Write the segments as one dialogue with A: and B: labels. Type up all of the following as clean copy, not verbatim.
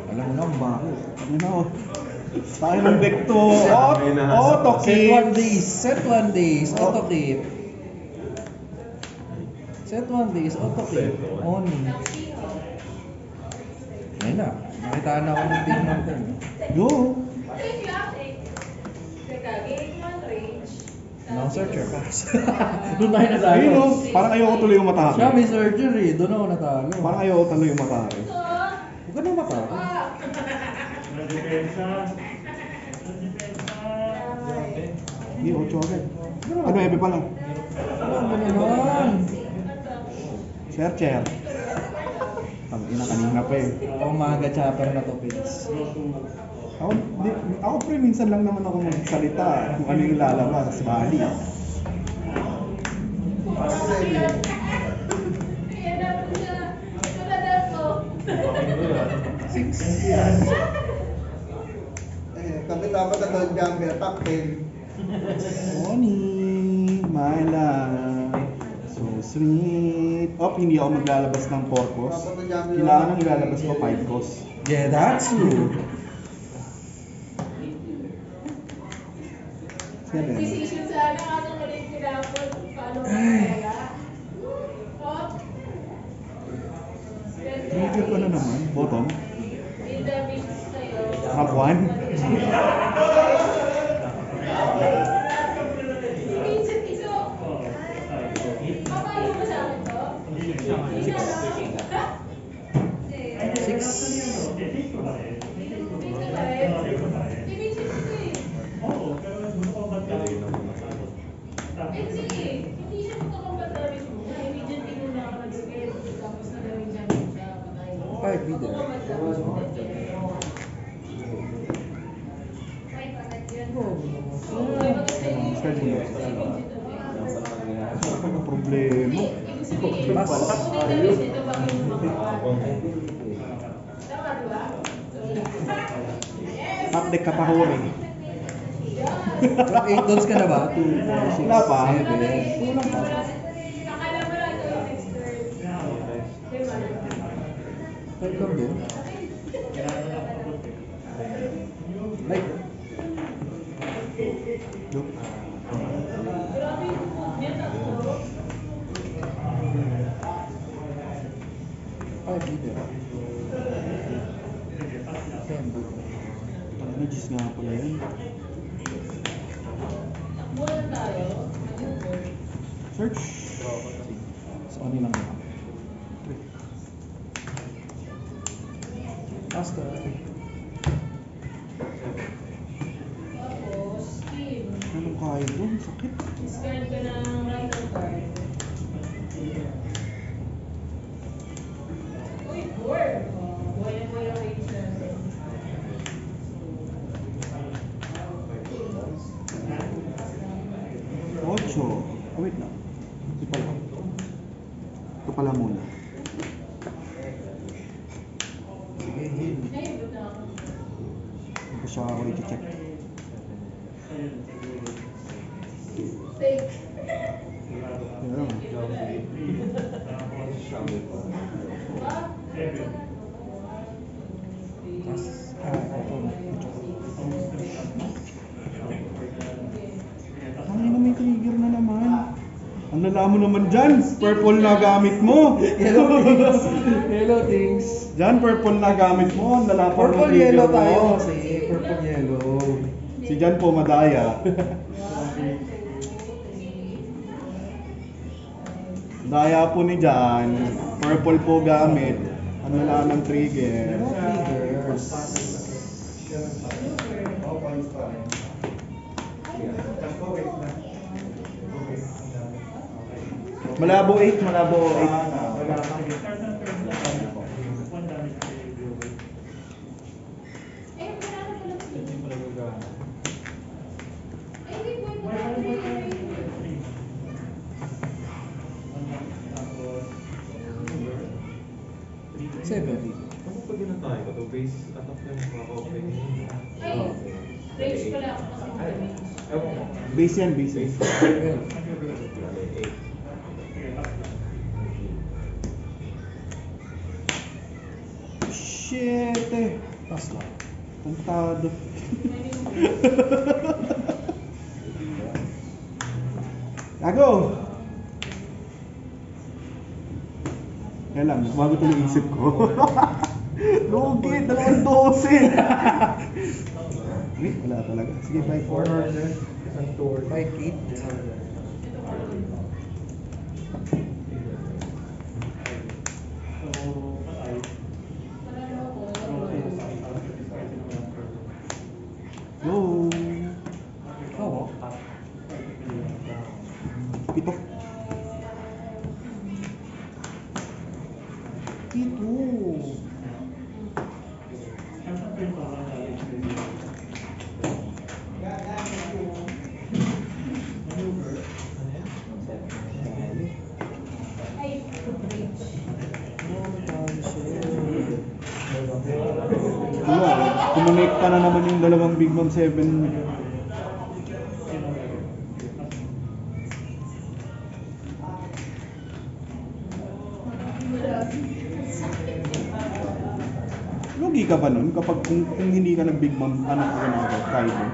A: Alam mo lang ba?
B: Ano na oh. Tayo ng deck to. Auto
A: Set 1
B: keep.
A: days. Set 1 days. Auto keep. Set 1 days. Auto keep. On. Ayun na. Nakitaan na ako ng team natin.
B: Go.
A: No searcher pass. Doon tayo natalo.
B: Ayun oh. Parang ayoko tuloy yung matake.
A: Siya may surgery. Doon ako natalo.
B: Parang ayoko tuloy yung matake.
A: Huwag ka nang matalo.
B: Hindi, 8 agad. Ano, Ebe pala?
A: Ano naman?
B: Searcher. Ang ina kanina pa eh.
A: Ako mga chopper na to, Pins.
B: Ako pre, minsan lang naman ako magsalita kung ano yung lalabas. Bali.
C: Kami dapat na doon jumper, top 10.
B: Honey, my love, so sweet. Hindi ako maglalabas ng 4 course. Kailangan ang ilalabas ko 5 course.
A: Yeah, that's true.
B: Yan eh.
D: Decision sana ano ulit pinapon paano kaya.
B: Trigger ko na naman. Bottom.
D: In the mix sa'yo.
B: Top 1.
D: Vincent Iso. Papayo mo sa akin to?
A: Six.
D: Hindi siya magkakambat-rabis mo. Immediately muna ako nag-skate. Tapos na gawin siya sa patay.
A: Five leader.
B: Schedule. Ano ang problema?
D: Ibig sabihin, kung database nito, bakit mo makakuha? Tama, diba?
B: Top deck ka pa huri.
A: 8 dots ka na ba? 2, 4, 6,
B: Wala pa.
A: 7. Kulang pa.
D: Akala mo lang ito yung next turn. Diba?
A: 5 lang din. Like.
B: Go.
D: Grabe yung move niya, tatlo.
A: 5 leader. 10 leader.
B: Ano, Diyos nga pala yan.
D: Buwan tayo.
B: Search. So, ano lang yan?
A: Master.
D: Tapos, team.
B: Anong kaya doon? Sakit.
D: Discard ka ng random card. Uy, board! Buhay na po yung range natin.
B: Ocho. Wait lang. Ito pala. Ito pala muna.
A: Sige, heal.
D: Ayun, ba't na ako?
B: Ito siya ako i-check.
D: Take.
B: Yan lang.
D: Ah,
B: Ang ina, may trigger na naman. Ang nalaman naman dyan, purple na gamit mo.
A: Yellow things. Yellow things.
B: Dyan, purple na gamit mo. Ang lalapan ng
A: Purple
B: trigger
A: yellow
B: mo.
A: tayo kasi. Purple yellow.
B: Si Jan po madaya. Daya po ni Jan. Purple po gamit. Ang nalaman ng trigger.
A: No triggers.
B: Malabo 8, malabo 8.
D: eh, wala na pala siya. Eh, hindi po ito.
A: Seven.
E: Ano pag yun na tayo? Ito base attack na yung mga-open.
D: Ay, range pala ako kasi range.
E: Ewan ko.
B: Base yan, base.
A: Well,
B: Shit!
A: Pass lang.
B: Tantado. Gago! Kaya lang, bago ito yung isip ko. Lugi, 2-12. Wala talaga. Sige, 5-4.
A: Isang tour. 5-8.
B: Go!
A: Oo.
B: Pito.
A: Pito.
D: Ay,
B: Wala, kumonekta na naman yung dalawang Big Mom 7. Lugi ka ba nun? Kapag kung hindi ka nag Big Mom, anak ka na ako, kahit mo.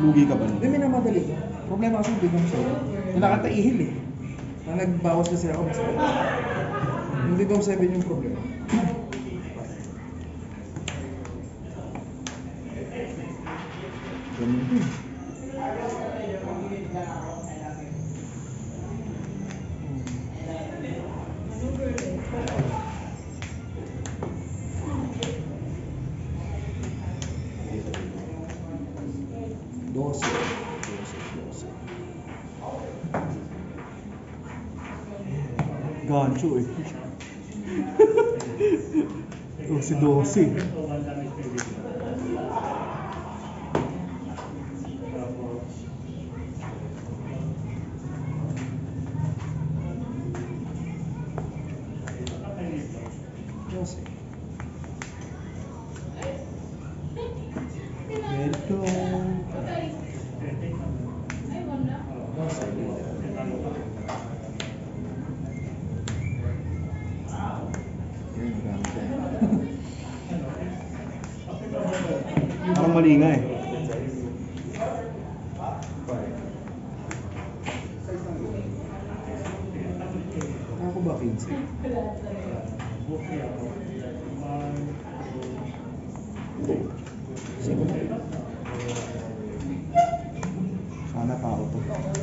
B: Lugi ka ba nun?
A: Hindi, minamadali. Problema kasi bigong sa'yo. Nakataihil eh. Nang nagbawas kasi ako, mas yung bigong 7 yung problema.
B: Ganun.
A: Dose.
B: Gancho eh. 12.
A: Dose.
B: Let go.
D: patay. Ay, wala.
A: Dose. Yun, gamit eh.
B: Parang mali nga eh.
A: Ako ba 15? Sige.
B: Sana tao to.
A: Naman.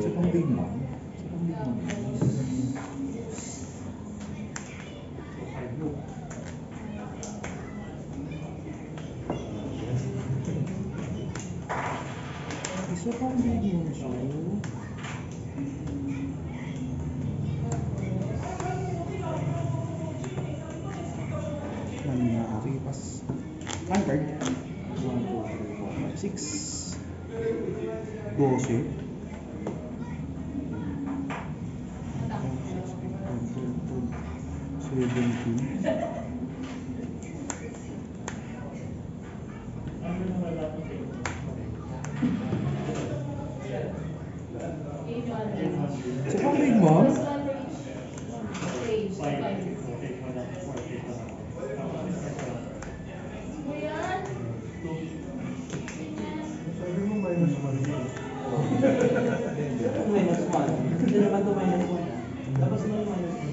A: Sa pang Big Mom. Sa pang Big Mom. Isa pang Big Mom siya.
B: Ano na
A: Sige, pass. One card. 1, 2, 3, 4, 5, 6.
B: 12. 17.
A: Sa pang Big Mom?
C: Sabi mo minus 1.
F: Minus 1. Hindi naman ito minus 1. Tapos mo yung minus 1.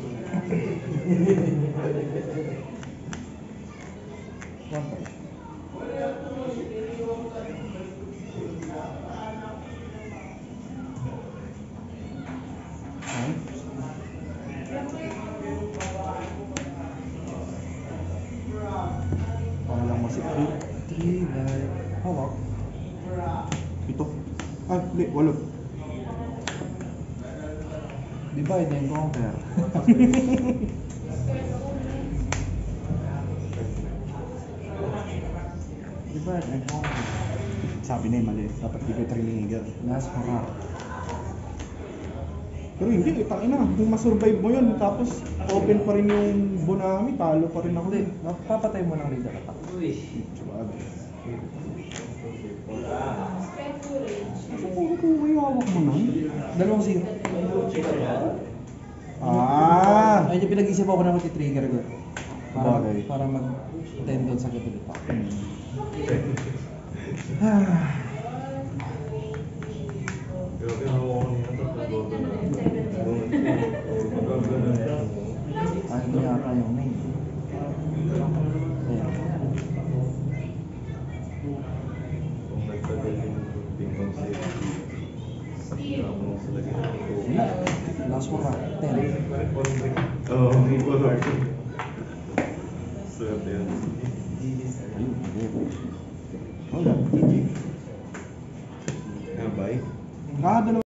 A: One card.
B: Ay. Para lang masikip.
A: 3, like, hawak.
B: Ito. Ay, hindi, 8.
A: Divide and conquer. Divide and conquer.
B: Sabi na mali. Dapat di ko trinigan.
A: Last for round.
B: Pero hindi, tangin na. Kung masurvive mo yun, tapos open pa rin yung Bonami, talo pa rin ako.
A: Hindi, papatay mo ng leader attack.
B: Swag.
D: Spend courage.
B: Asa po may hawak mo nun?
A: 2-0.
B: Ah!
A: Ayun yung pinag-isip ako na mag-trigger ko.
B: Bagay.
A: Para mag-tendon sa gabi pa.
E: Grabe, hawa ko niya.
A: Ano ko yata yung main. Ayan.
E: Kung nagtagal yung ping-pong safety, ako sa lagi na ito.
A: Last one ka. 10.
E: Oo, hindi ko alam. Swerte yan.
A: Ayun, hindi.
B: Wala, GG.
E: Nga, bye.
B: Ah, dalawa.